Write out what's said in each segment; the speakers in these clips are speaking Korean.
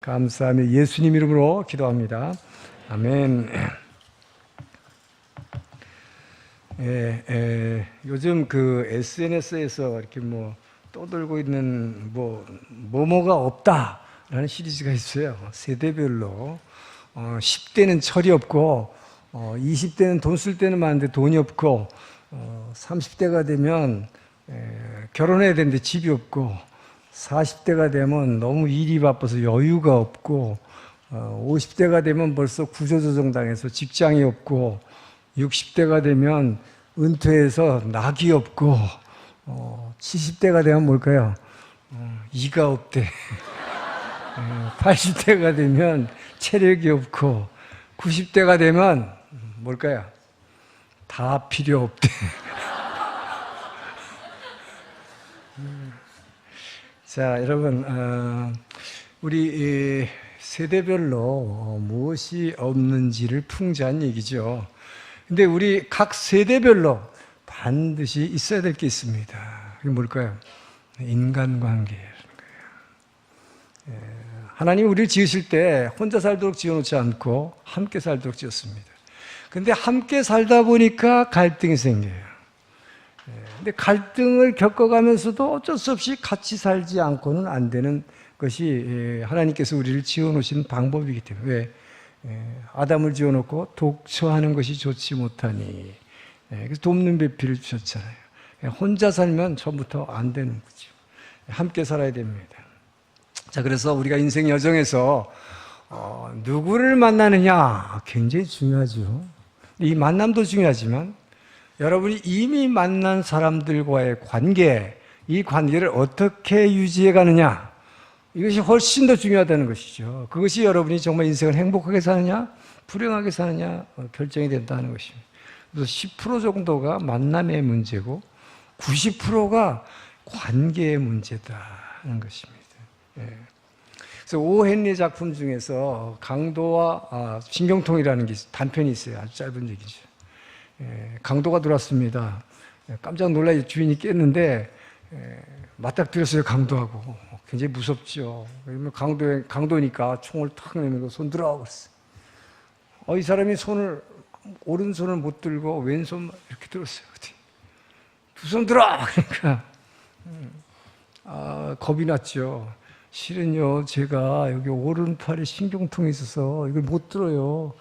감사하며 예수님 이름으로 기도합니다. 아멘. 요즘 그 SNS에서 이렇게 떠들고 있는 뭐뭐가 없다라는 시리즈가 있어요. 세대별로 10대는 철이 없고 20대는 돈 쓸 때는 많은데 돈이 없고 30대가 되면 결혼해야 되는데 집이 없고 40대가 되면 너무 일이 바빠서 여유가 없고 50대가 되면 벌써 구조조정당해서 직장이 없고 60대가 되면 은퇴해서 낙이 없고 70대가 되면 뭘까요? 이가 없대. 80대가 되면 체력이 없고 90대가 되면 뭘까요? 다 필요 없대. 자, 여러분, 우리 세대별로 무엇이 없는지를 풍자한 얘기죠. 근데 우리 각 세대별로 반드시 있어야 될 게 있습니다. 그게 뭘까요? 인간관계라는 거예요. 하나님 우리를 지으실 때 혼자 살도록 지어놓지 않고 함께 살도록 지었습니다. 근데 함께 살다 보니까 갈등이 생겨요. 근데 갈등을 겪어가면서도 어쩔 수 없이 같이 살지 않고는 안 되는 것이 하나님께서 우리를 지어놓으신 방법이기 때문에 왜? 아담을 지어놓고 독처하는 것이 좋지 못하니 그래서 돕는 배필을 주셨잖아요. 혼자 살면 처음부터 안 되는 거죠. 함께 살아야 됩니다. 자, 그래서 우리가 인생 여정에서 누구를 만나느냐 굉장히 중요하죠. 이 만남도 중요하지만 여러분이 이미 만난 사람들과의 관계, 이 관계를 어떻게 유지해 가느냐, 이것이 훨씬 더 중요하다는 것이죠. 그것이 여러분이 정말 인생을 행복하게 사느냐, 불행하게 사느냐 결정이 된다는 것입니다. 그래서 10% 정도가 만남의 문제고 90%가 관계의 문제다는 것입니다. 그래서 오 헨리 작품 중에서 강도와 신경통이라는 게 단편이 있어요. 아주 짧은 얘기죠. 강도가 들어왔습니다. 깜짝 놀라 주인이 깼는데 맞닥뜨렸어요. 강도하고. 굉장히 무섭죠. 그러면 강도니까 총을 탁 내밀고 손 들어 그랬어요. 이 사람이 오른손을 못 들고 왼손만 이렇게 들었어요. 두 손 들어! 그러니까 겁이 났죠. 실은요, 제가 여기 오른팔에 신경통이 있어서 이걸 못 들어요.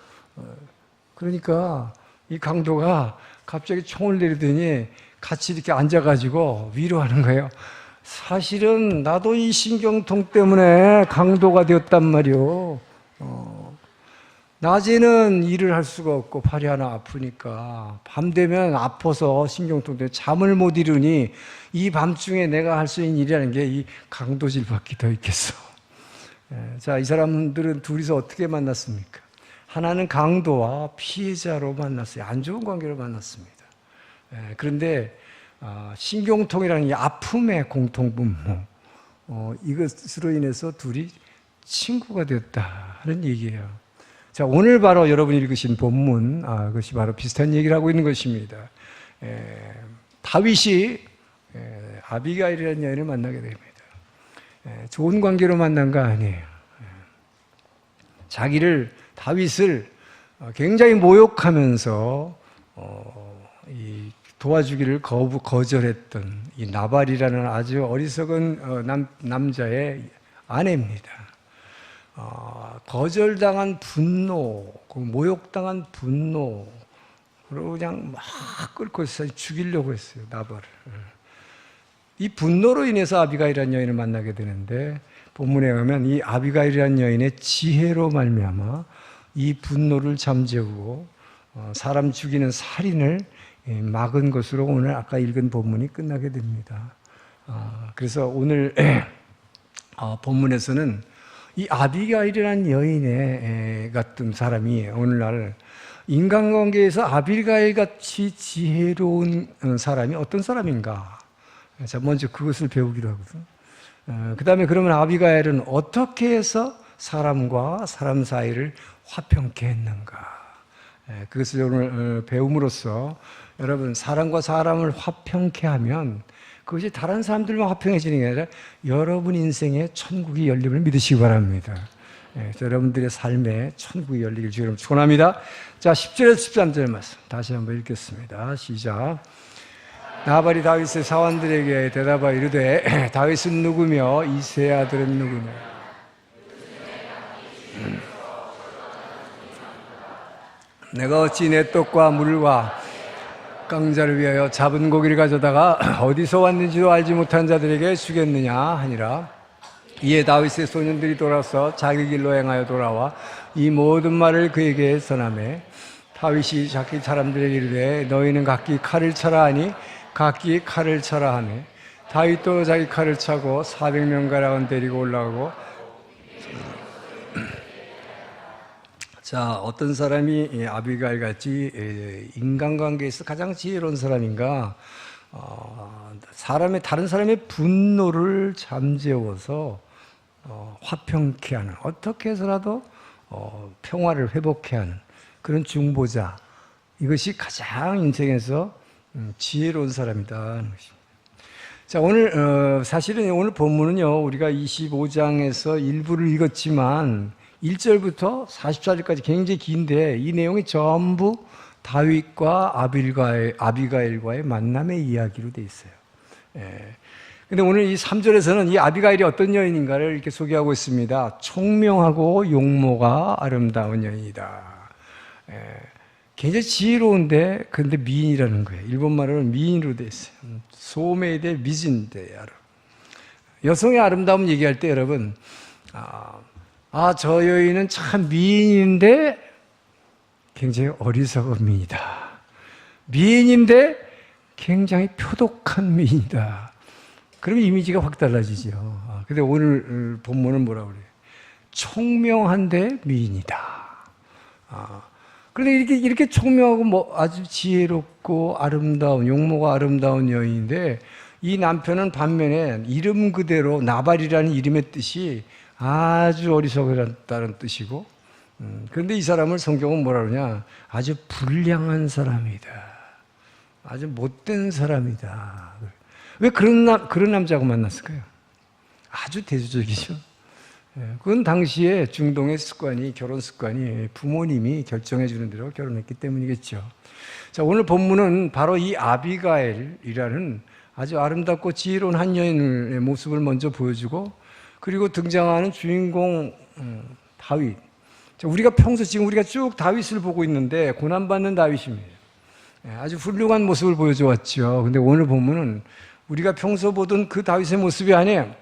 그러니까 이 강도가 갑자기 총을 내리더니 같이 이렇게 앉아가지고 위로하는 거예요. 사실은 나도 이 신경통 때문에 강도가 되었단 말이요. 낮에는 일을 할 수가 없고 팔이 하나 아프니까 밤 되면 아파서 신경통 때문에 잠을 못 이루니 이 밤중에 내가 할 수 있는 일이라는 게 이 강도질밖에 더 있겠어. 자, 이 사람들은 둘이서 어떻게 만났습니까? 하나는 강도와 피해자로 만났어요. 안 좋은 관계로 만났습니다. 그런데 신경통이라는 이 아픔의 공통분모, 이것으로 인해서 둘이 친구가 되었다는 얘기예요. 자, 오늘 바로 여러분이 읽으신 본문, 그것이 바로 비슷한 얘기를 하고 있는 것입니다. 다윗이 아비가일이라는 여인을 만나게 됩니다. 좋은 관계로 만난 거 아니에요. 다윗을 굉장히 모욕하면서 도와주기를 거절했던 이 나발이라는 아주 어리석은 남자의 아내입니다. 거절당한 분노, 모욕당한 분노, 그리고 그냥 막 끌고 있어요. 죽이려고 했어요, 나발을. 이 분노로 인해서 아비가일이라는 여인을 만나게 되는데 본문에 보면 이 아비가일이라는 여인의 지혜로 말미암아 이 분노를 잠재우고 사람 죽이는 살인을 막은 것으로 오늘 아까 읽은 본문이 끝나게 됩니다. 그래서 오늘 본문에서는 이 아비가일이라는 여인의 같은 사람이 오늘날 인간관계에서 아비가일 같이 지혜로운 사람이 어떤 사람인가? 자, 먼저 그것을 배우기로 하거든. 그 다음에 그러면 아비가일은 어떻게 해서 사람과 사람 사이를 화평케 했는가? 그것을 오늘 배움으로써 여러분, 사람과 사람을 화평케 하면 그것이 다른 사람들만 화평해지는 게 아니라 여러분 인생에 천국이 열림을 믿으시기 바랍니다. 여러분들의 삶에 천국이 열리길 주님 축원합니다. 자, 10절에서 13절 말씀 다시 한번 읽겠습니다. 시작. 나발이 다윗의 사원들에게 대답하여 이르되 다윗은 누구며 이새의 아들은 누구며 내가 어찌 내 떡과 물과 강자를 위하여 잡은 고기를 가져다가 어디서 왔는지도 알지 못한 자들에게 주겠느냐 하니라. 이에 다윗의 소년들이 돌아서 자기 길로 행하여 돌아와 이 모든 말을 그에게 전하매 다윗이 자기 사람들에게 이르되 너희는 각기 칼을 차라 하니 각기 칼을 차라 하매 다윗도 자기 칼을 차고 400명가량은 데리고 올라가고. 자, 어떤 사람이 아비가일 같이 인간관계에서 가장 지혜로운 사람인가? 다른 사람의 분노를 잠재워서 화평케 하는, 어떻게 해서라도 평화를 회복케 하는 그런 중보자. 이것이 가장 인생에서 지혜로운 사람이다 하는 것입니다. 자, 사실은 오늘 본문은요, 우리가 25장에서 일부를 읽었지만 1절부터 44절까지 굉장히 긴데 이 내용이 전부 다윗과 아비가일과의 만남의 이야기로 되어 있어요. 근데 오늘 이 3절에서는 이 아비가일이 어떤 여인인가를 이렇게 소개하고 있습니다. 총명하고 용모가 아름다운 여인이다. 굉장히 지혜로운데 그런데 미인이라는 거예요. 일본말로는 미인으로 되어 있어요. 소메이데 미진데 여성의 아름다움 얘기할 때 여러분, 저 여인은 참 미인인데 굉장히 어리석은 미인이다. 미인인데 굉장히 표독한 미인이다. 그러면 이미지가 확 달라지죠. 근데 오늘 본문은 뭐라고 그래요? 총명한데 미인이다. 그런데 이렇게 총명하고 아주 지혜롭고 아름다운, 용모가 아름다운 여인인데 이 남편은 반면에 이름 그대로 나발이라는 이름의 뜻이 아주 어리석었다는 뜻이고, 그런데 이 사람을 성경은 뭐라 그러냐? 아주 불량한 사람이다. 아주 못된 사람이다. 왜 그런 남자하고 만났을까요? 아주 대조적이죠. 그건 당시에 중동의 결혼 습관이 부모님이 결정해 주는 대로 결혼했기 때문이겠죠. 자, 오늘 본문은 바로 이 아비가일이라는 아주 아름답고 지혜로운 한 여인의 모습을 먼저 보여주고, 그리고 등장하는 주인공 다윗. 우리가 지금 우리가 쭉 다윗을 보고 있는데 고난받는 다윗입니다. 아주 훌륭한 모습을 보여줘 왔죠. 근데 오늘 보면은 우리가 평소 보던 그 다윗의 모습이 아니에요.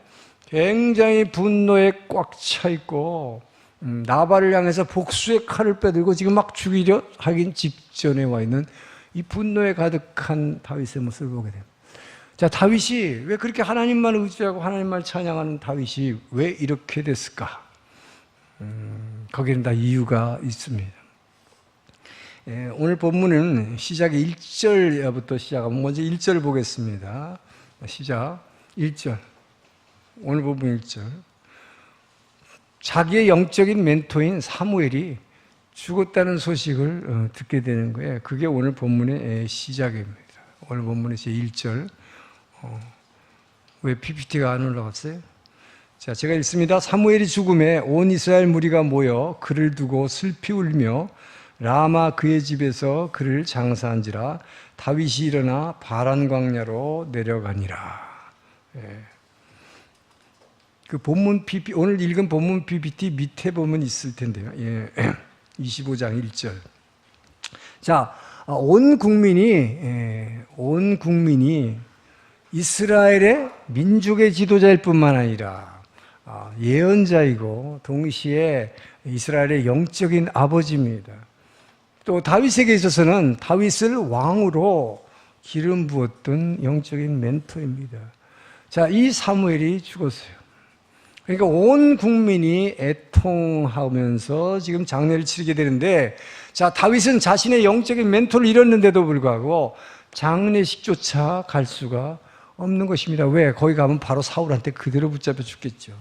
굉장히 분노에 꽉 차 있고 나발을 향해서 복수의 칼을 빼들고 지금 막 죽이려 하긴 직전에 와 있는 이 분노에 가득한 다윗의 모습을 보게 됩니다. 자, 다윗이 왜 그렇게 하나님만 의지하고 하나님만 찬양하는 다윗이 왜 이렇게 됐을까? 거기는 다 이유가 있습니다. 오늘 본문은 시작이 1절부터 시작하면 먼저 1절을 보겠습니다. 시작 1절. 오늘 본문 1절. 자기의 영적인 멘토인 사무엘이 죽었다는 소식을 듣게 되는 거예요. 그게 오늘 본문의 시작입니다. 오늘 본문의 제 1절. 왜 PPT가 안 올라갔어요? 자, 제가 읽습니다. 사무엘이 죽음에 온 이스라엘 무리가 모여 그를 두고 슬피 울며 라마 그의 집에서 그를 장사한지라 다윗이 일어나 바란 광야로 내려가니라. 그 본문 오늘 읽은 본문 PPT 밑에 보면 있을 텐데요. 25장 1절. 자, 온 국민이 이스라엘의 민족의 지도자일 뿐만 아니라 예언자이고 동시에 이스라엘의 영적인 아버지입니다. 또 다윗에게 있어서는 다윗을 왕으로 기름 부었던 영적인 멘토입니다. 자, 이 사무엘이 죽었어요. 그러니까 온 국민이 애통하면서 지금 장례를 치르게 되는데, 자, 다윗은 자신의 영적인 멘토를 잃었는데도 불구하고 장례식조차 갈 수가 없는 것입니다. 왜? 거기 가면 바로 사울한테 그대로 붙잡혀 죽겠죠.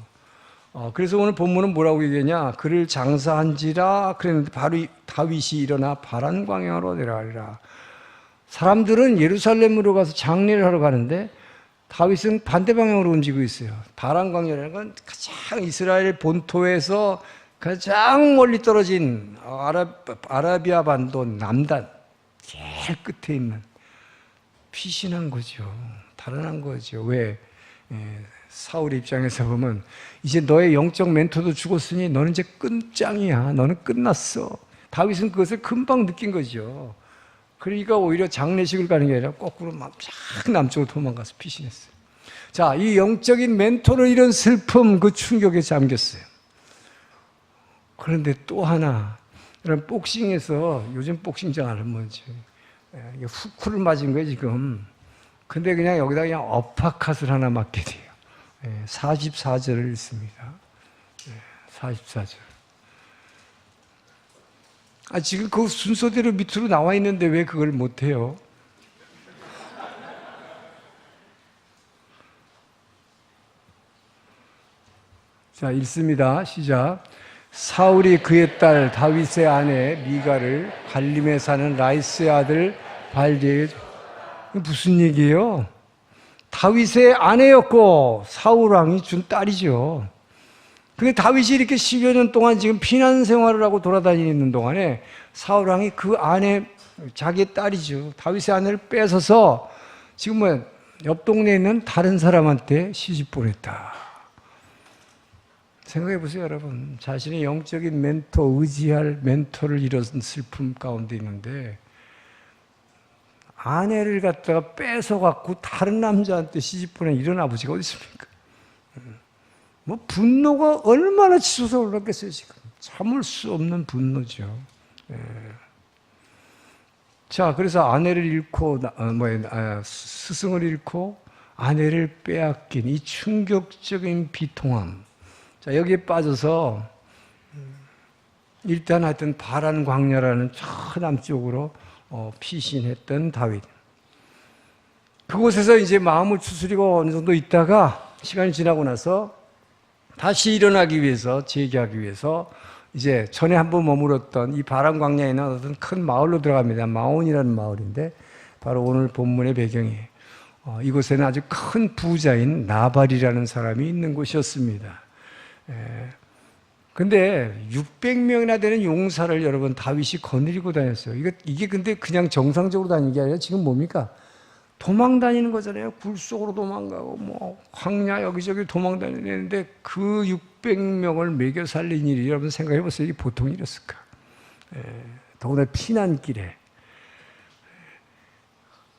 그래서 오늘 본문은 뭐라고 얘기하냐? 그를 장사한지라 그랬는데 바로 다윗이 일어나 바란 광야로 내려가리라. 사람들은 예루살렘으로 가서 장례를 하러 가는데 다윗은 반대 방향으로 움직이고 있어요. 바란 광야라는 건 가장 이스라엘 본토에서 가장 멀리 떨어진 아라비아 반도 남단 제일 끝에 있는 피신한 거죠. 달아난 거죠. 왜? 사울 입장에서 보면 이제 너의 영적 멘토도 죽었으니 너는 이제 끝장이야. 너는 끝났어. 다윗은 그것을 금방 느낀 거죠. 그러니까 오히려 장례식을 가는 게 아니라 거꾸로 막 남쪽으로 도망가서 피신했어요. 자, 이 영적인 멘토를 잃은 슬픔, 그 충격에 잠겼어요. 그런데 또 하나, 이런 복싱에서 요즘 복싱장 하는 뭐지? 후크를 맞은 거예요, 지금. 근데 그냥 여기다 그냥 어퍼컷을 하나 맞게 돼요. 44절을 읽습니다. 44절. 지금 그 순서대로 밑으로 나와 있는데 왜 그걸 못해요? 자, 읽습니다. 시작. 사울이 그의 딸 다윗의 아내 미가를 갈림에 사는 라이스의 아들 발디에게. 무슨 얘기예요? 다윗의 아내였고 사울 왕이 준 딸이죠. 근데 다윗이 이렇게 10여 년 동안 지금 피난 생활을 하고 돌아다니는 동안에 사울 왕이 그 아내, 자기의 딸이죠. 다윗의 아내를 뺏어서 지금 옆 동네에 있는 다른 사람한테 시집 보냈다. 생각해 보세요, 여러분. 자신의 영적인 멘토, 의지할 멘토를 잃은 슬픔 가운데 있는데 아내를 갖다가 뺏어갖고 다른 남자한테 시집 보낸 이런 아버지가 어디 있습니까? 분노가 얼마나 치솟아 올랐겠어요, 지금. 참을 수 없는 분노죠. 자, 그래서 아내를 잃고, 스승을 잃고 아내를 빼앗긴 이 충격적인 비통함. 자, 여기에 빠져서 일단 하여튼 바란 광야라는 저 남쪽으로 피신했던 다윗. 그곳에서 이제 마음을 추스리고 어느 정도 있다가 시간이 지나고 나서 다시 일어나기 위해서, 재기하기 위해서 이제 전에 한번 머물었던 이 바람 광야에 있는 어떤 큰 마을로 들어갑니다. 마온이라는 마을인데 바로 오늘 본문의 배경이에요. 이곳에는 아주 큰 부자인 나발이라는 사람이 있는 곳이었습니다. 근데 600명이나 되는 용사를 여러분 다윗이 거느리고 다녔어요. 이게 근데 그냥 정상적으로 다니는 게 아니라 지금 뭡니까? 도망 다니는 거잖아요. 굴 속으로 도망가고 광야 여기저기 도망 다니는데 그 600명을 먹여 살린 일이 여러분 생각해 보세요. 이게 보통 일이었을까? 더구나 피난길에.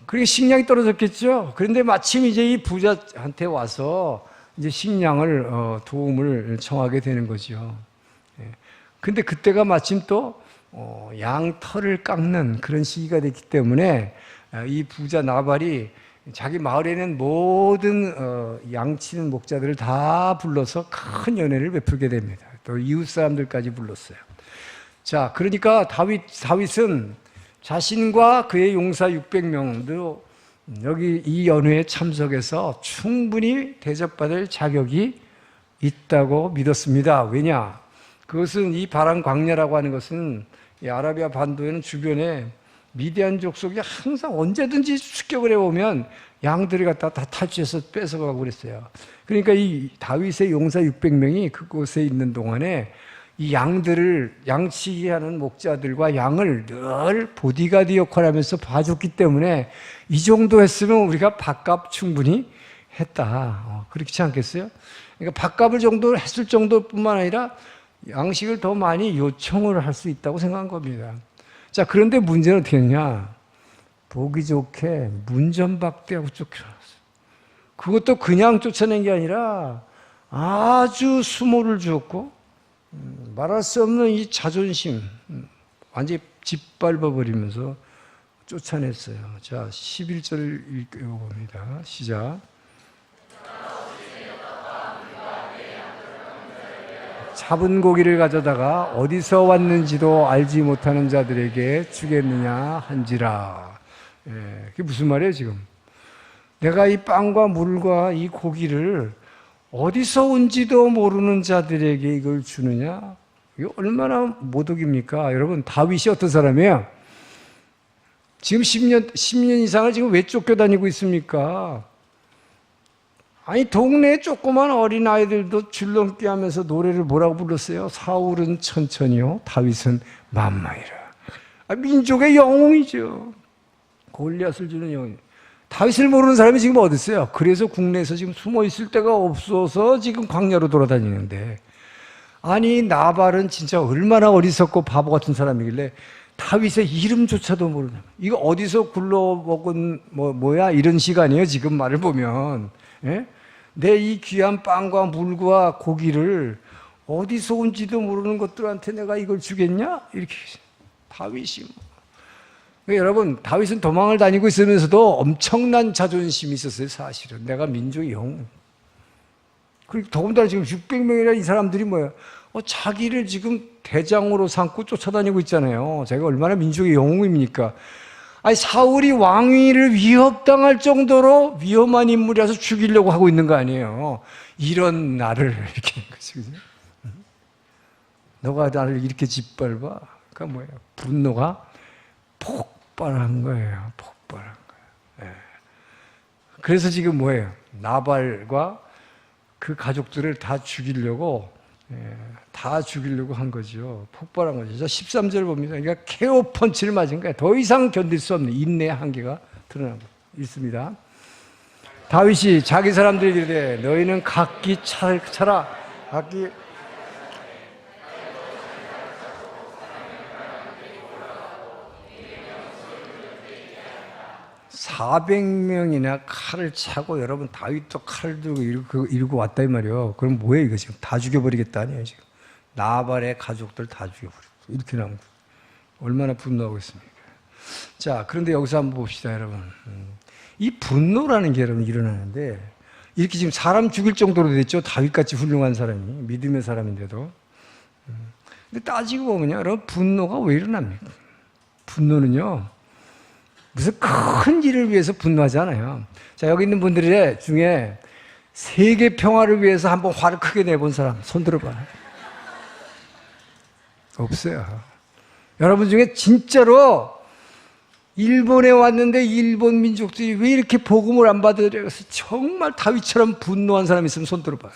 그러니까 식량이 떨어졌겠죠. 그런데 마침 이제 이 부자한테 와서 이제 식량을 도움을 청하게 되는 거죠. 근데 그때가 마침 또 양털을 깎는 그런 시기가 됐기 때문에 이 부자 나발이 자기 마을에는 모든 양치는 목자들을 다 불러서 큰 연회를 베풀게 됩니다. 또 이웃 사람들까지 불렀어요. 자, 그러니까 다윗은 자신과 그의 용사 600명도 여기 이 연회에 참석해서 충분히 대접받을 자격이 있다고 믿었습니다. 왜냐? 그것은 이 바람 광야라고 하는 것은 이 아라비아 반도에는 주변에 미디안 족속이 항상 언제든지 습격을 해오면 양들을 갖다 다 탈취해서 뺏어가고 그랬어요. 그러니까 이 다윗의 용사 600명이 그곳에 있는 동안에 이 양들을 양치기 하는 목자들과 양을 늘 보디가드 역할을 하면서 봐줬기 때문에 이 정도 했으면 우리가 밥값 충분히 했다. 그렇지 않겠어요? 그러니까 밥값을 정도 했을 정도뿐만 아니라 양식을 더 많이 요청을 할 수 있다고 생각한 겁니다. 자, 그런데 문제는 어떻게 했냐? 보기 좋게 문전박대하고 쫓겨났어요. 그것도 그냥 쫓아낸 게 아니라 아주 수모를 주었고 말할 수 없는 이 자존심 완전히 짓밟아버리면서 쫓아냈어요. 자, 11절을 읽어봅니다. 시작. 잡은 고기를 가져다가 어디서 왔는지도 알지 못하는 자들에게 주겠느냐 한지라. 그게 무슨 말이에요 지금? 내가 이 빵과 물과 이 고기를 어디서 온지도 모르는 자들에게 이걸 주느냐? 이거 얼마나 모독입니까? 여러분, 다윗이 어떤 사람이에요? 지금 10년 이상을 지금 왜 쫓겨다니고 있습니까? 아니 동네 조그만 어린아이들도 줄넘기 하면서 노래를 뭐라고 불렀어요? 사울은 천천히요, 다윗은 만마이라. 민족의 영웅이죠. 골리앗을 주는 영웅. 다윗을 모르는 사람이 지금 어디 있어요? 그래서 국내에서 지금 숨어 있을 데가 없어서 지금 광야로 돌아다니는데, 아니 나발은 진짜 얼마나 어리석고 바보 같은 사람이길래 다윗의 이름조차도 모르는, 이거 어디서 굴러먹은 뭐야 이런 시간이에요 지금 말을 보면. 예? 내 이 귀한 빵과 물과 고기를 어디서 온지도 모르는 것들한테 내가 이걸 주겠냐? 이렇게 다윗이 여러분, 다윗은 도망을 다니고 있으면서도 엄청난 자존심이 있었어요. 사실은 내가 민족의 영웅. 그리고 더군다나 지금 600명이나 이 사람들이 뭐예요? 자기를 지금 대장으로 삼고 쫓아다니고 있잖아요. 제가 얼마나 민족의 영웅입니까? 아니 사울이 왕위를 위협당할 정도로 위험한 인물이라서 죽이려고 하고 있는 거 아니에요. 이런 나를 이렇게 그죠? 너가 나를 이렇게 짓밟아? 그러니까 뭐예요? 분노가 폭발한 거예요. 폭발한 거예요. 예. 그래서 지금 뭐예요? 나발과 그 가족들을 다 죽이려고, 다 죽이려고 한 거죠. 폭발한 거죠. 자, 13절 봅니다. 그러니까 KO 펀치를 맞은 거예요. 더 이상 견딜 수 없는 인내의 한계가 드러나고 있습니다. 다윗이 자기 사람들에게 이르되 너희는 각기 차라. 각기 400명이나 칼을 차고, 여러분 다윗도 칼을 들고 이러고 왔다 이 말이에요. 그럼 뭐예요 이거 지금? 다 죽여버리겠다 아니에요 지금? 나발의 가족들 다 죽여버렸어. 이렇게 나온 거예요. 얼마나 분노하고 있습니까? 자, 그런데 여기서 한번 봅시다 여러분. 이 분노라는 게 여러분 일어나는데, 이렇게 지금 사람 죽일 정도로 됐죠. 다윗같이 훌륭한 사람이, 믿음의 사람인데도. 근데 따지고 보면요 여러분, 분노가 왜 일어납니까? 분노는요 무슨 큰 일을 위해서 분노하지 않아요. 자, 여기 있는 분들 중에 세계 평화를 위해서 한번 화를 크게 내본 사람 손 들어봐. 없어요. 여러분 중에 진짜로 일본에 왔는데 일본 민족들이 왜 이렇게 복음을 안 받으려 해서 정말 다윗처럼 분노한 사람 있으면 손 들어봐.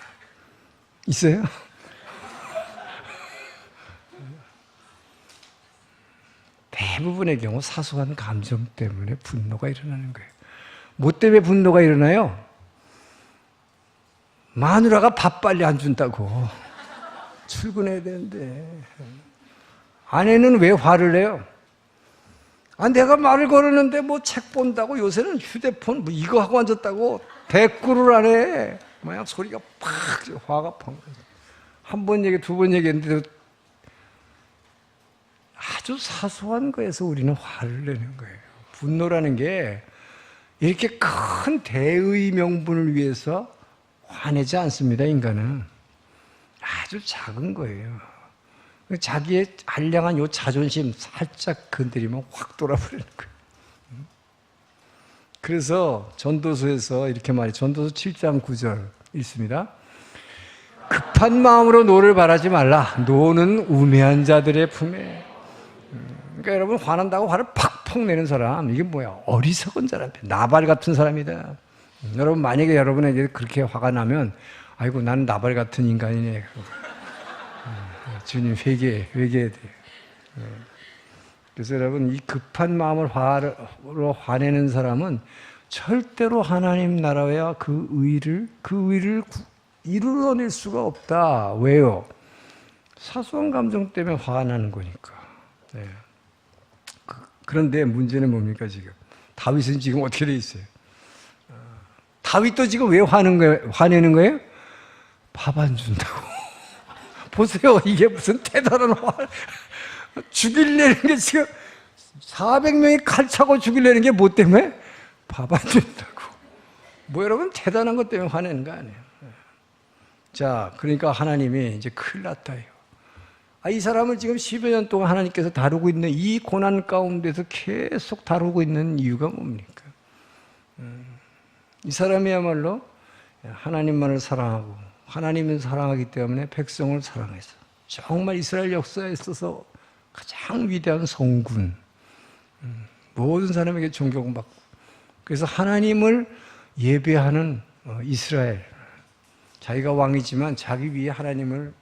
있어요? 대부분의 경우 사소한 감정 때문에 분노가 일어나는 거예요. 뭐 때문에 분노가 일어나요? 마누라가 밥 빨리 안 준다고. 출근해야 되는데. 아내는 왜 화를 내요? 내가 말을 걸었는데 뭐 책 본다고, 요새는 휴대폰 뭐 이거 하고 앉았다고 대꾸를 안 해. 모양 소리가 팍 화가 펑. 한 번 얘기, 두 번 얘기했는데 아주 사소한 거에서 우리는 화를 내는 거예요. 분노라는 게 이렇게 큰 대의 명분을 위해서 화내지 않습니다, 인간은. 아주 작은 거예요. 자기의 한량한 요 자존심 살짝 건드리면 확 돌아버리는 거예요. 그래서 전도서에서 이렇게 말해요. 전도서 7장 9절 읽습니다. 급한 마음으로 노를 바라지 말라. 노는 우매한 자들의 품에. 그러니까 여러분, 화난다고 화를 팍팍 내는 사람, 이게 뭐야? 어리석은 사람, 나발 같은 사람이다. 여러분, 만약에 여러분에게 그렇게 화가 나면, 아이고 나는 나발 같은 인간이네. 주님 회개해야 돼. 그래서 여러분, 이 급한 마음으로 화내는 사람은 절대로 하나님 나라와 그 의를 이루어낼 수가 없다. 왜요? 사소한 감정 때문에 화가 나는 거니까. 네. 그런데 문제는 뭡니까 지금? 다윗은 지금 어떻게 돼 있어요? 다윗도 지금 왜 화내는 거예요? 밥 안 준다고. 보세요, 이게 무슨 대단한 죽이려는 게 지금 400명이 칼 차고 죽이려는 게 뭐 때문에? 밥 안 준다고. 뭐 여러분, 대단한 것 때문에 화내는 거 아니에요. 자, 그러니까 하나님이 이제 큰일 났다. 이 사람을 지금 10여 년 동안 하나님께서 다루고 있는 이 고난 가운데서 계속 다루고 있는 이유가 뭡니까? 이 사람이야말로 하나님만을 사랑하고 하나님을 사랑하기 때문에 백성을 사랑해서 정말 이스라엘 역사에 있어서 가장 위대한 성군, 모든 사람에게 존경받고, 그래서 하나님을 예배하는 이스라엘, 자기가 왕이지만 자기 위에 하나님을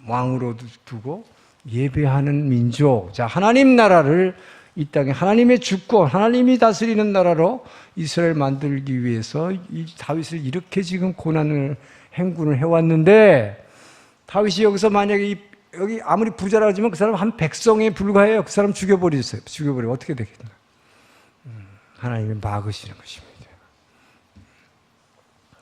왕으로 두고 예배하는 민족. 자, 하나님 나라를 이 땅에 하나님의 주권, 하나님이 다스리는 나라로 이스라엘 만들기 위해서 이 다윗을 이렇게 지금 고난을 행군을 해왔는데, 다윗이 여기서 만약에 여기 아무리 부자라 하지만 그 사람 한 백성에 불과해요. 그 사람 죽여버리세요. 죽여버리면 어떻게 되겠나? 하나님이 막으시는 것입니다.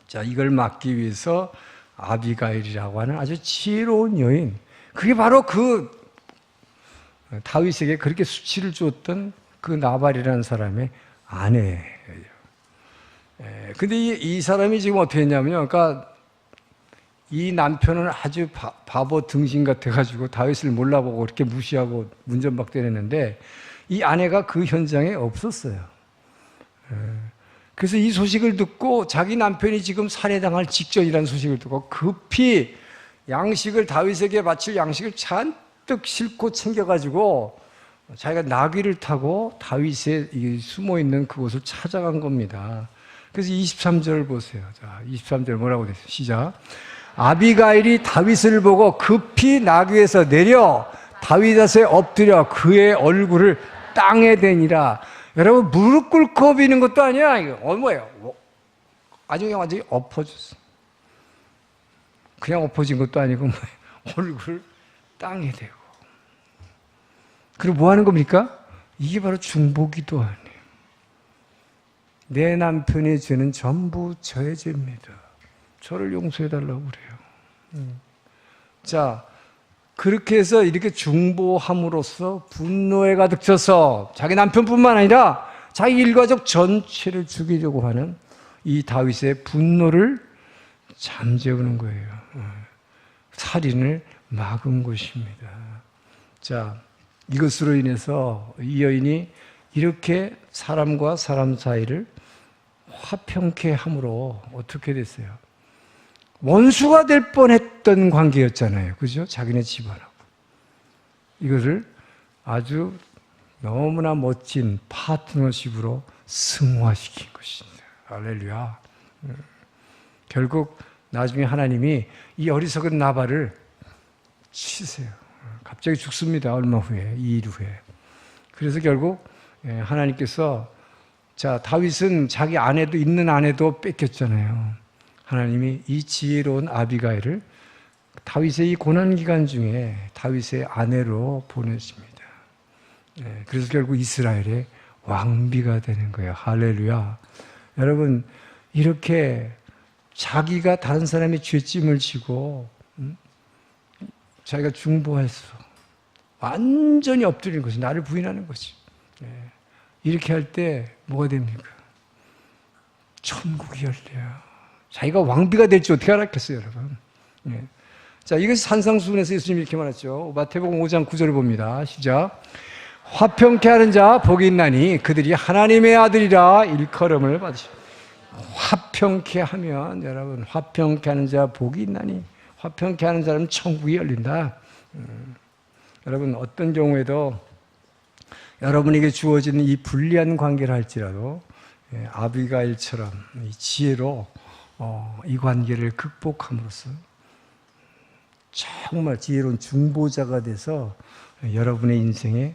자, 이걸 막기 위해서 아비가일이라고 하는 아주 지혜로운 여인, 그게 바로 그 다윗에게 그렇게 수치를 줬던 그 나발이라는 사람의 아내예요. 근데 이 사람이 지금 어떻게 했냐면요. 그러니까 이 남편은 아주 바보 등신 같아가지고 다윗을 몰라보고 이렇게 무시하고 문전박 때렸는데, 이 아내가 그 현장에 없었어요. 그래서 이 소식을 듣고 자기 남편이 지금 살해당할 직전이라는 소식을 듣고 급히 양식을, 다윗에게 바칠 양식을 잔뜩 싣고 챙겨가지고 자기가 나귀를 타고 다윗의 숨어있는 그곳을 찾아간 겁니다. 그래서 23절 보세요. 자, 23절 뭐라고 됐어요? 시작. 아비가일이 다윗을 보고 급히 나귀에서 내려 다윗 앞에 엎드려 그의 얼굴을 땅에 대니라. 여러분, 무릎 꿇고 비는 것도 아니야. 이거 뭐예요? 아주 그냥 완전히 엎어졌어. 그냥 엎어진 것도 아니고 얼굴 땅에 대고. 그리고 뭐 하는 겁니까? 이게 바로 중보기도 아니에요. 내 남편의 죄는 전부 저의 죄입니다. 저를 용서해달라고 그래요. 자, 그렇게 해서 이렇게 중보함으로써 분노에 가득 차서 자기 남편뿐만 아니라 자기 일가족 전체를 죽이려고 하는 이 다윗의 분노를 잠재우는 거예요. 살인을 막은 것입니다. 자, 이것으로 인해서 이 여인이 이렇게 사람과 사람 사이를 화평케 함으로 어떻게 됐어요? 원수가 될 뻔했던 관계였잖아요. 그죠? 자기네 집안하고. 이것을 아주 너무나 멋진 파트너십으로 승화시킨 것입니다. 할렐루야. 결국 나중에 하나님이 이 어리석은 나발을 치세요. 갑자기 죽습니다. 얼마 후에, 2일 후에. 그래서 결국 하나님께서, 자, 다윗은 자기 아내도 있는 아내도 뺏겼잖아요. 하나님이 이 지혜로운 아비가일을 다윗의 이 고난 기간 중에 다윗의 아내로 보내십니다. 그래서 결국 이스라엘의 왕비가 되는 거예요. 할렐루야. 여러분, 이렇게 자기가 다른 사람의 죄짐을 지고 자기가 중보해서 완전히 엎드리는 것이, 나를 부인하는 것이, 이렇게 할 때 뭐가 됩니까? 천국이 열려요. 자기가 왕비가 될지 어떻게 알았겠어요, 여러분? 자, 이것이 산상수훈에서 예수님이 이렇게 말했죠. 마태복음 5장 9절을 봅니다. 시작. 화평케 하는 자 복이 있나니 그들이 하나님의 아들이라 일컬음을 받으시오. 화평케 하면, 여러분, 화평케 하는 자 복이 있나니, 화평케 하는 사람은 천국이 열린다. 여러분, 어떤 경우에도 여러분에게 주어지는 이 불리한 관계를 할지라도 아비가일처럼 이 지혜로 이 관계를 극복함으로써 정말 지혜로운 중보자가 돼서 여러분의 인생에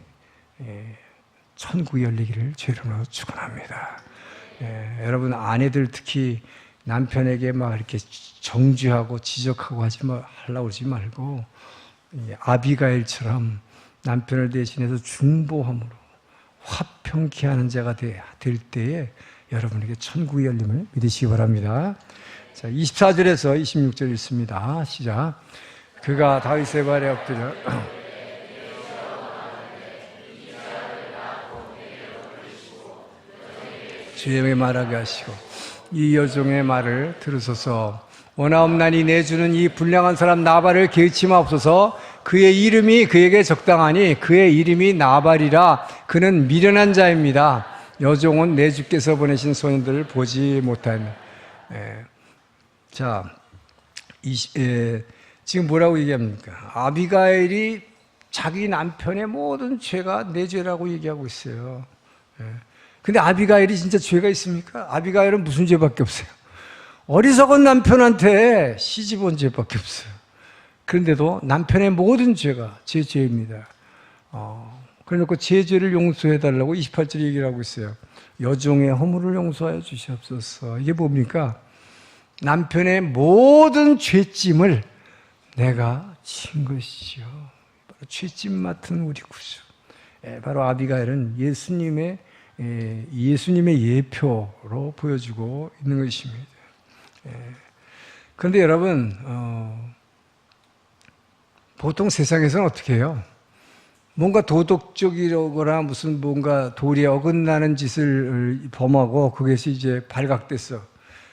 천국이 열리기를 주의 이름으로 축원합니다. 여러분 아내들 특히 남편에게 막 이렇게 정죄하고 지적하고 하려고 그러지 말고 아비가일처럼 남편을 대신해서 중보함으로 화평케 하는 자가 될 때에 여러분에게 천국의 열림을 믿으시기 바랍니다. 자, 24절에서 26절 읽습니다. 시작. 그가 다윗의 발에 엎드려 주의 말하게 하시고 이 여종의 말을 들으소서. 원하옵나니 내주는 이 불량한 사람 나발을 개의치 마옵소서. 그의 이름이 그에게 적당하니 그의 이름이 나발이라. 그는 미련한 자입니다. 여종은 내 주께서 보내신 소년들을 보지 못하니. 자, 지금 뭐라고 얘기합니까? 아비가일이 자기 남편의 모든 죄가 내 죄라고 얘기하고 있어요. 근데 아비가일이 진짜 죄가 있습니까? 아비가일은 무슨 죄밖에 없어요? 어리석은 남편한테 시집 온 죄밖에 없어요. 그런데도 남편의 모든 죄가 제 죄입니다. 그래놓고 제 죄를 용서해달라고 28절 얘기를 하고 있어요. 여종의 허물을 용서하여 주시옵소서. 이게 뭡니까? 남편의 모든 죄짐을 내가 진 것이죠. 바로 죄짐 맡은 우리 구주. 바로 아비가일은 예수님의 예표로 보여주고 있는 것입니다. 그런데 여러분, 보통 세상에서는 어떻게 해요? 뭔가 도덕적이거나 무슨 뭔가 도리에 어긋나는 짓을 범하고 그것이 이제 발각됐어.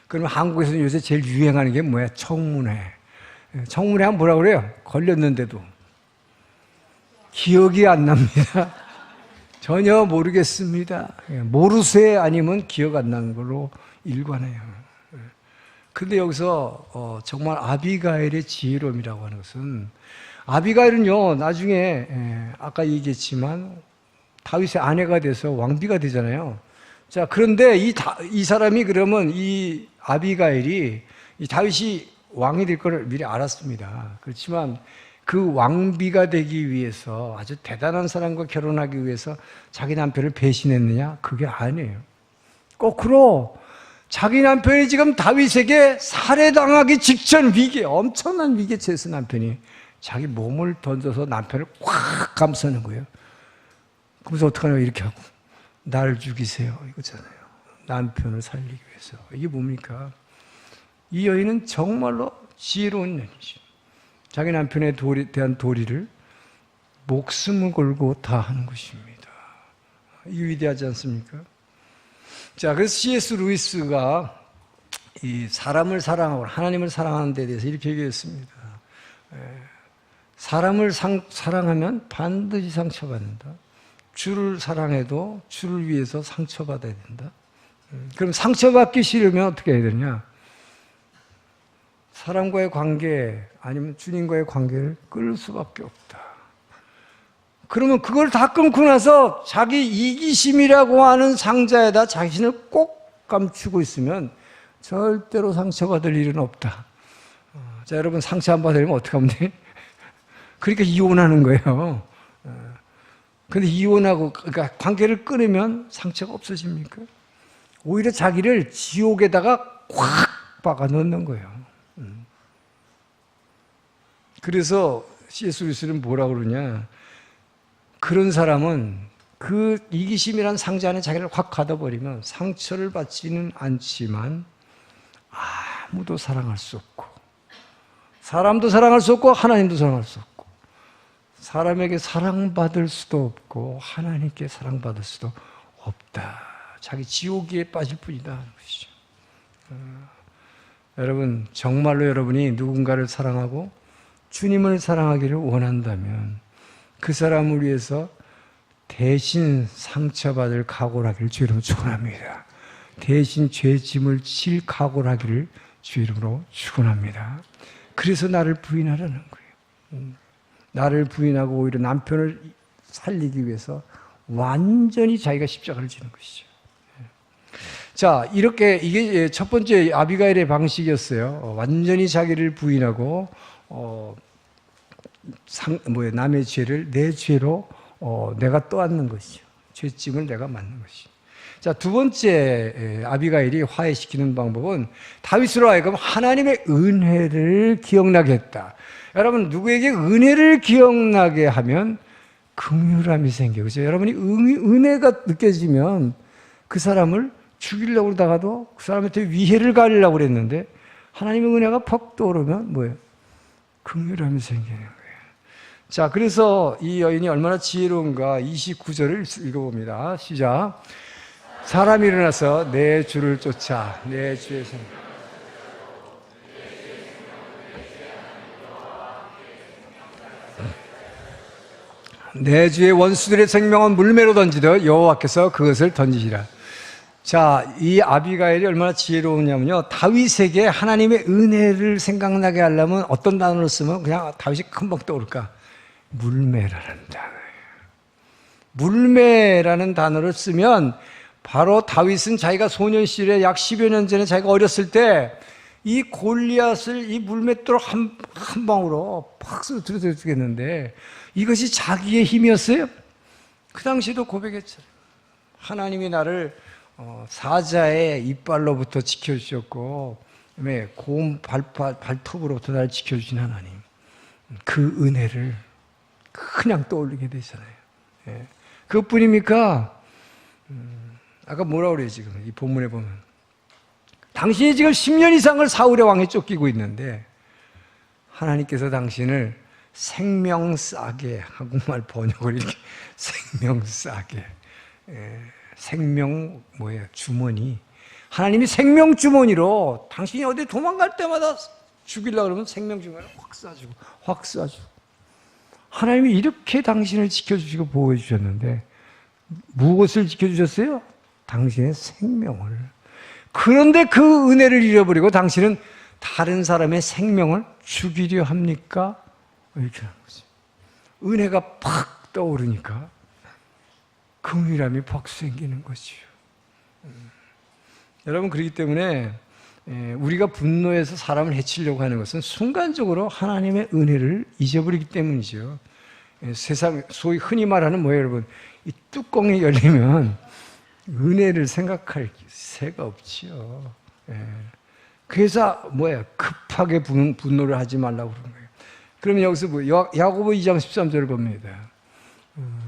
그러면 한국에서는 요새 제일 유행하는 게 뭐야? 청문회. 청문회 하면 뭐라 그래요? 걸렸는데도 기억이 안 납니다. 전혀 모르겠습니다. 모르쇠 아니면 기억 안 나는 걸로 일관해요. 근데 여기서 정말 아비가일의 지혜로움이라고 하는 것은, 아비가일은요 나중에 아까 얘기했지만 다윗의 아내가 돼서 왕비가 되잖아요. 자, 그런데 이 사람이 그러면 이 아비가일이 이 다윗이 왕이 될 걸 미리 알았습니다. 그렇지만 그 왕비가 되기 위해서 아주 대단한 사람과 결혼하기 위해서 자기 남편을 배신했느냐? 그게 아니에요. 거꾸로 자기 남편이 지금 다윗에게 살해당하기 직전 위기에, 엄청난 위기에 처해서 남편이 자기 몸을 던져서 남편을 꽉 감싸는 거예요. 그래서 어떡하냐고 이렇게 하고, 나를 죽이세요 이거잖아요. 남편을 살리기 위해서. 이게 뭡니까? 이 여인은 정말로 지혜로운 여인이죠. 자기 남편에 대한 도리를 목숨을 걸고 다 하는 것입니다. 이 위대하지 않습니까? 자, 그래서 C.S. 루이스가 이 사람을 사랑하고 하나님을 사랑하는 데 대해서 이렇게 얘기했습니다. 사람을 사랑하면 반드시 상처받는다. 주를 사랑해도 주를 위해서 상처받아야 된다. 그럼 상처받기 싫으면 어떻게 해야 되냐? 사람과의 관계 아니면 주님과의 관계를 끊을 수밖에 없다. 그러면 그걸 다 끊고 나서 자기 이기심이라고 하는 상자에다 자신을 꼭 감추고 있으면 절대로 상처받을 일은 없다. 자, 여러분 상처 안 받으려면 어떻게 하면 돼? 그러니까 이혼하는 거예요. 근데 이혼하고, 그러니까 관계를 끊으면 상처가 없어집니까? 오히려 자기를 지옥에다가 꽉 박아 넣는 거예요. 그래서 C.S. 루이스는 뭐라 그러냐? 그런 사람은 그 이기심이란 상자 안에 자기를 확 가둬버리면 상처를 받지는 않지만 아무도 사랑할 수 없고, 사람도 사랑할 수 없고 하나님도 사랑할 수 없고, 사람에게 사랑받을 수도 없고 하나님께 사랑받을 수도 없다. 자기 지옥에 빠질 뿐이다 하는 것이죠. 여러분, 정말로 여러분이 누군가를 사랑하고 주님을 사랑하기를 원한다면 그 사람을 위해서 대신 상처받을 각오를 하기를 주 이름으로 축원합니다. 대신 죄짐을 질 각오를 하기를 주 이름으로 축원합니다. 그래서 나를 부인하라는 거예요. 나를 부인하고 오히려 남편을 살리기 위해서 완전히 자기가 십자가를 지는 것이죠. 자, 이렇게 이게 첫 번째 아비가일의 방식이었어요. 완전히 자기를 부인하고 남의 죄를 내 죄로 내가 떠안는 것이죠. 죄짐을 내가 맡는 것이죠. 자, 두 번째 아비가일이 화해시키는 방법은 다윗으로 하여금 하나님의 은혜를 기억나게 했다. 여러분, 누구에게 은혜를 기억나게 하면 긍휼함이 생겨요. 그죠? 여러분이 은혜가 느껴지면 그 사람을 죽이려고 그러다가도 그 사람한테 위해를 가리려고 그랬는데 하나님의 은혜가 퍽 떠오르면 뭐예요? 긍휼함이 생기는 거예요. 자, 그래서 이 여인이 얼마나 지혜로운가 29절을 읽어봅니다. 시작. 사람이 일어나서 내 주를 쫓아 내 주의 생 내 주의 원수들의 생명은 물매로 던지듯 여호와께서 그것을 던지시라. 자, 이 아비가일이 얼마나 지혜로우냐면요, 다윗에게 하나님의 은혜를 생각나게 하려면 어떤 단어를 쓰면 그냥 다윗이 금방 떠오를까? 물매라는 단어예요. 물매라는 단어를 쓰면 바로 다윗은 자기가 소년 시절에 약 10여 년 전에 자기가 어렸을 때 이 골리앗을 이 물맷돌 한 방으로 팍 쓰러뜨려 주겠는데 이것이 자기의 힘이었어요? 그 당시에도 고백했잖아요. 하나님이 나를 사자의 이빨로부터 지켜주셨고 그다음에 곰 발톱으로부터 나를 지켜주신 하나님, 그 은혜를 그냥 떠올리게 되잖아요. 예. 그것뿐입니까? 아까 뭐라고 그래요 지금 이 본문에 보면 당신이 지금 10년 이상을 사울의 왕에 쫓기고 있는데 하나님께서 당신을 생명싸게, 한국말 번역을 이렇게 생명싸게, 생명 뭐예요? 주머니. 하나님이 생명 주머니로 당신이 어디 도망갈 때마다 죽이려고 그러면 생명 주머니를 확 쏴주고 하나님이 이렇게 당신을 지켜주시고 보호해 주셨는데 무엇을 지켜주셨어요? 당신의 생명을. 그런데 그 은혜를 잃어버리고 당신은 다른 사람의 생명을 죽이려 합니까? 이렇게 하는 거지. 은혜가 팍 떠오르니까 긍휼함이 팍 생기는 것이요. 여러분, 그렇기 때문에 우리가 분노해서 사람을 해치려고 하는 것은 순간적으로 하나님의 은혜를 잊어버리기 때문이죠. 세상 소위 흔히 말하는 뭐예요, 여러분? 이 뚜껑이 열리면 은혜를 생각할 새가 없지요. 그래서 뭐예요? 급하게 분노를 하지 말라고 그러는 거예요. 그러면 여기서 뭐 야고보 2장 13절을 봅니다.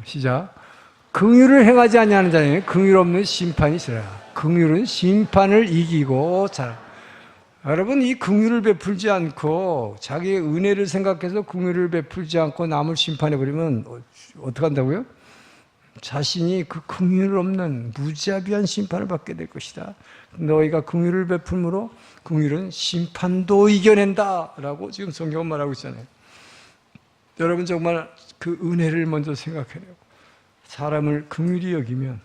시작. 긍휼을 행하지 아니하는 자에게는 긍휼 없는 심판이 있으라. 긍휼은 심판을 이기고 자. 여러분, 이 긍휼을 베풀지 않고 자기의 은혜를 생각해서 긍휼을 베풀지 않고 남을 심판해 버리면 어떻게 한다고요? 자신이 그 긍휼 없는 무자비한 심판을 받게 될 것이다. 너희가 긍휼을 베풀므로 긍휼은 심판도 이겨낸다라고 지금 성경은 말하고 있잖아요. 여러분, 정말 그 은혜를 먼저 생각해내고 사람을 긍휼히 여기면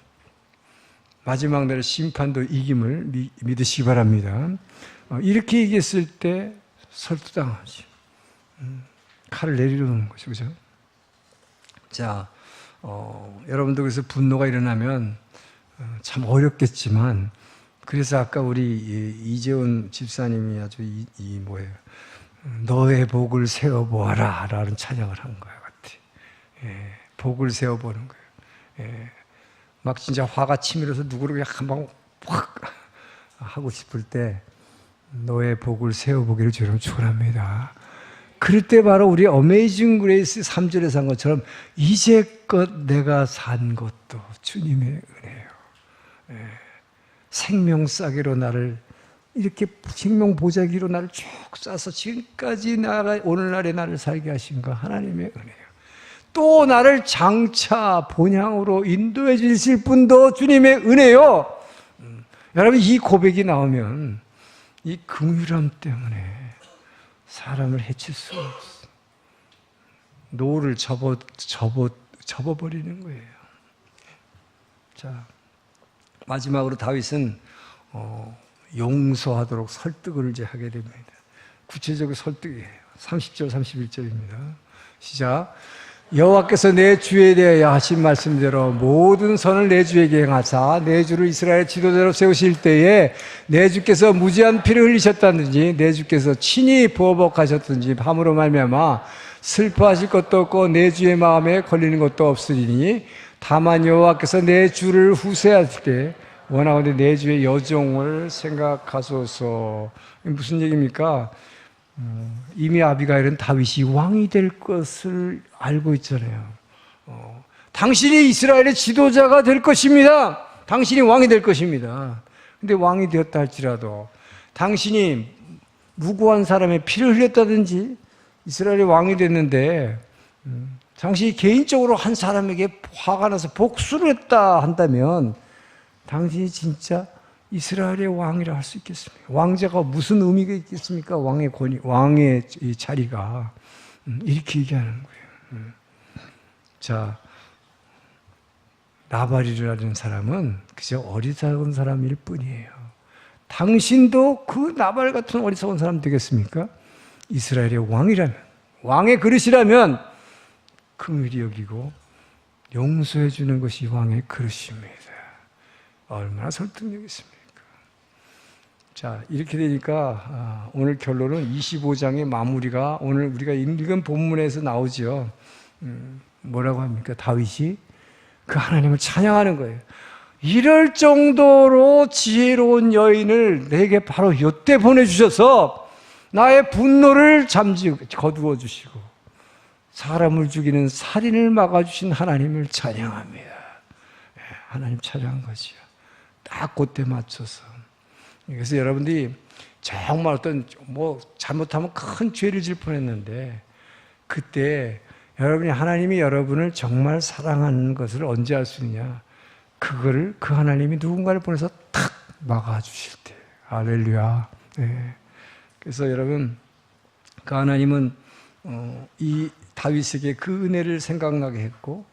마지막 날 심판도 이김을 믿으시기 바랍니다. 이렇게 얘기했을 때 설득당하지. 칼을 내리려는 것이죠. 그죠? 자, 여러분도 그래서 분노가 일어나면 참 어렵겠지만, 그래서 아까 우리 이재훈 집사님이 아주 뭐예요? 너의 복을 세워보아라 라는 찬양을 한 거야 같아. 복을 세워보는 거예요. 막 진짜 화가 치밀어서 누구를 한방 확 하고 싶을 때 너의 복을 세워보기를 주로 축원합니다. 그럴 때 바로 우리 어메이징 그레이스 3절에서 한 것처럼 이제껏 내가 산 것도 주님의 은혜요. 생명싸기로 나를 이렇게 생명 보자기로 나를 쭉 싸서 지금까지 오늘날의 나를 살게 하신 거 하나님의 은혜요. 또 나를 장차 본향으로 인도해 주실 분도 주님의 은혜요. 여러분, 이 고백이 나오면 이 긍휼함 때문에 사람을 해칠 수 없어. 노를 접어버리는 거예요. 자, 마지막으로 다윗은 용서하도록 설득을 이제 하게 됩니다. 구체적으로 설득이에요. 30절 31절입니다. 시작. 여호와께서 내 주에 대하여 하신 말씀대로 모든 선을 내 주에게 행하사 내 주를 이스라엘 지도자로 세우실 때에 내 주께서 무지한 피를 흘리셨다든지 내 주께서 친히 보복하셨든지 함으로 말미암아 슬퍼하실 것도 없고 내 주의 마음에 걸리는 것도 없으리니 다만 여호와께서 내 주를 후세하실 때 원하건대 내 주의 여종을 생각하소서. 무슨 얘기입니까? 이미 아비가일은 다윗이 왕이 될 것을 알고 있잖아요. 당신이 이스라엘의 지도자가 될 것입니다. 당신이 왕이 될 것입니다. 근데 왕이 되었다 할지라도 당신이 무고한 사람의 피를 흘렸다든지 이스라엘의 왕이 됐는데 당신이 개인적으로 한 사람에게 화가 나서 복수를 했다 한다면 당신이 진짜 이스라엘의 왕이라 할 수 있겠습니까? 왕자가 무슨 의미가 있겠습니까? 왕의 권위, 왕의 이 자리가. 이렇게 얘기하는 거예요. 자, 나발이라는 사람은 그저 어리석은 사람일 뿐이에요. 당신도 그 나발 같은 어리석은 사람 되겠습니까? 이스라엘의 왕이라면, 왕의 그릇이라면 긍휼히 여기고 용서해 주는 것이 왕의 그릇입니다. 얼마나 설득력 있습니까? 자, 이렇게 되니까 오늘 결론은 25장의 마무리가 오늘 우리가 읽은 본문에서 나오죠. 뭐라고 합니까? 다윗이 그 하나님을 찬양하는 거예요. 이럴 정도로 지혜로운 여인을 내게 바로 이때 보내주셔서 나의 분노를 거두어 주시고 사람을 죽이는 살인을 막아주신 하나님을 찬양합니다. 하나님 찬양한 거지요. 딱 그때 맞춰서. 그래서 여러분들이 정말 어떤 잘못하면 큰 죄를 질 뻔했는데 그때 여러분이 하나님이 여러분을 정말 사랑하는 것을 언제 알 수 있냐? 그거를 그 하나님이 누군가를 보내서 탁 막아주실 때. 할렐루야. 네. 그래서 여러분 그 하나님은 이 다윗에게 그 은혜를 생각나게 했고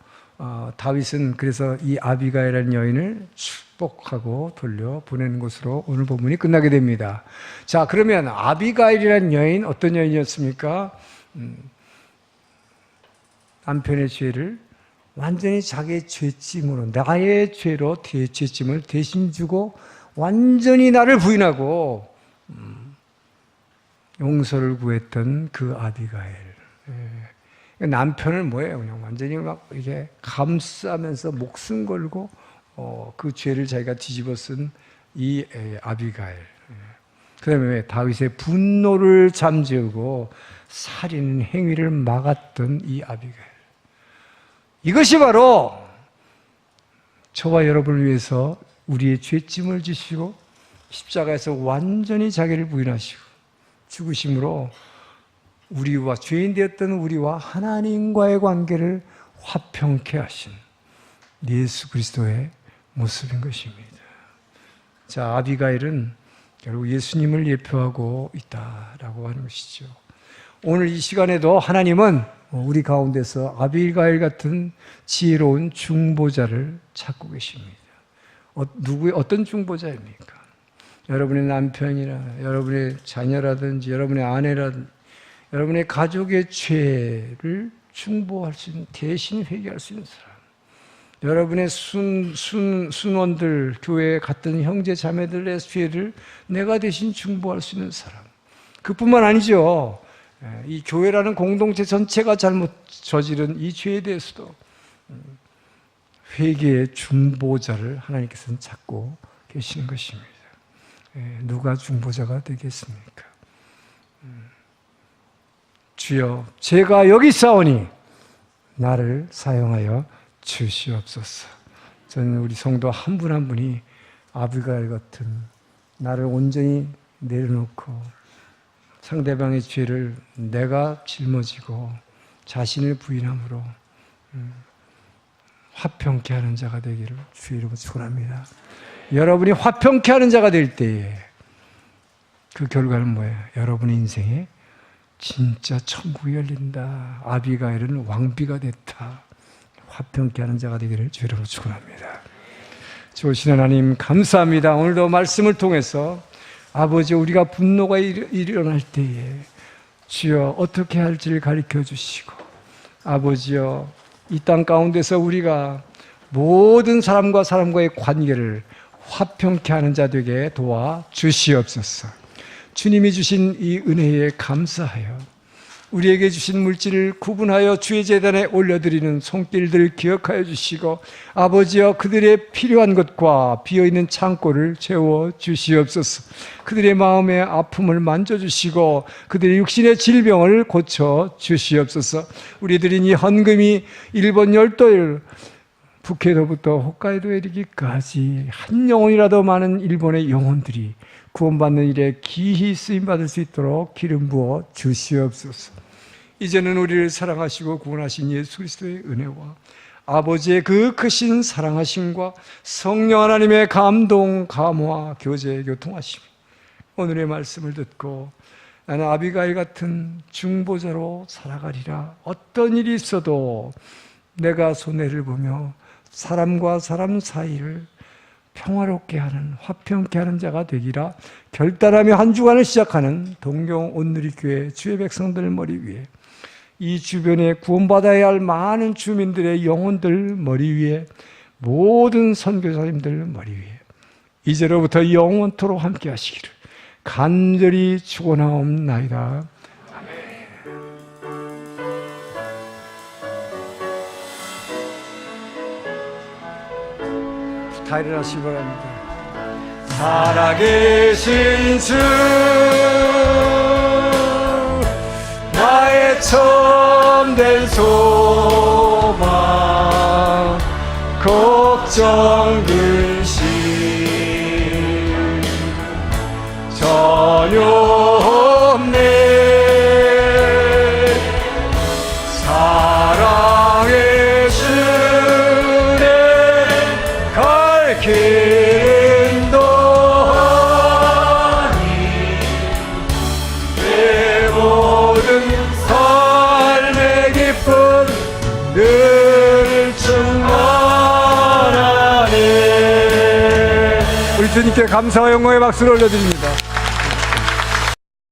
다윗은 그래서 이 아비가일이라는 여인을 축복하고 돌려 보내는 것으로 오늘 본문이 끝나게 됩니다. 자, 그러면 아비가일이라는 여인 어떤 여인이었습니까? 남편의 죄를 완전히 자기의 죄짐으로 나의 죄로 죄짐을 대신 주고 완전히 나를 부인하고 용서를 구했던 그 아비가일. 남편을 뭐예요? 그냥 완전히 막 이렇게 감싸면서 목숨 걸고 그 죄를 자기가 뒤집어 쓴 이 아비가일. 그다음에 다윗의 분노를 잠재우고 살인 행위를 막았던 이 아비가일. 이것이 바로 저와 여러분을 위해서 우리의 죄짐을 지시고 십자가에서 완전히 자기를 부인하시고 죽으심으로 우리와 죄인 되었던 우리와 하나님과의 관계를 화평케 하신 예수 그리스도의 모습인 것입니다. 자, 아비가일은 결국 예수님을 예표하고 있다라고 하는 것이죠. 오늘 이 시간에도 하나님은 우리 가운데서 아비가일 같은 지혜로운 중보자를 찾고 계십니다. 어떤 중보자입니까? 여러분의 남편이나 여러분의 자녀라든지 여러분의 아내라든지 여러분의 가족의 죄를 중보할 수 있는, 대신 회개할 수 있는 사람. 여러분의 순원들, 교회에 갔던 형제 자매들의 죄를 내가 대신 중보할 수 있는 사람. 그뿐만 아니죠. 이 교회라는 공동체 전체가 잘못 저지른 이 죄에 대해서도 회개의 중보자를 하나님께서는 찾고 계시는 것입니다. 누가 중보자가 되겠습니까? 주여, 제가 여기 있사오니 나를 사용하여 주시옵소서. 저는 우리 성도 한 분 한 분이 아비가일 같은 나를 온전히 내려놓고 상대방의 죄를 내가 짊어지고 자신을 부인함으로 화평케 하는 자가 되기를 주의 이름으로 축원합니다. 여러분이 화평케 하는 자가 될 때에 그 결과는 뭐예요? 여러분의 인생에 진짜 천국이 열린다. 아비가일은 왕비가 됐다. 화평케 하는 자가 되기를 주의 이름으로 축원합니다. 좋으신 하나님 감사합니다. 오늘도 말씀을 통해서 아버지, 우리가 분노가 일어날 때에 주여 어떻게 할지를 가르쳐 주시고, 아버지여 이 땅 가운데서 우리가 모든 사람과 사람과의 관계를 화평케 하는 자 되게 도와 주시옵소서. 주님이 주신 이 은혜에 감사하여 우리에게 주신 물질을 구분하여 주의 제단에 올려드리는 손길들 기억하여 주시고, 아버지여 그들의 필요한 것과 비어있는 창고를 채워 주시옵소서. 그들의 마음의 아픔을 만져주시고 그들의 육신의 질병을 고쳐 주시옵소서. 우리 드린 이 헌금이 일본 열도를 북해도부터 홋카이도에 이르기까지 한 영혼이라도 많은 일본의 영혼들이 구원받는 일에 기히 쓰임받을 수 있도록 기름 부어 주시옵소서. 이제는 우리를 사랑하시고 구원하신 예수 그리스도의 은혜와 아버지의 그 크신 사랑하심과 성령 하나님의 감동, 감화, 교제, 교통하심, 오늘의 말씀을 듣고 나는 아비가일 같은 중보자로 살아가리라. 어떤 일이 있어도 내가 손해를 보며 사람과 사람 사이를 평화롭게 하는, 화평케 하는 자가 되기라 결단하며 한 주간을 시작하는 동경 온누리교회 주의 백성들 머리 위에, 이 주변에 구원받아야 할 많은 주민들의 영혼들 머리 위에, 모든 선교사님들 머리 위에 이제로부터 영원토록 함께 하시기를 간절히 축원하옵나이다. 다 일어나시기 바랍니다. 살아계신 주 나의 참된 소망 걱정 근심 전혀 없네. 사랑의 주내 갈 길은 너니 내 모든 삶의 기쁨 늘 충만하네. 우리 주님께 감사와 영광의 박수를 올려드립니다.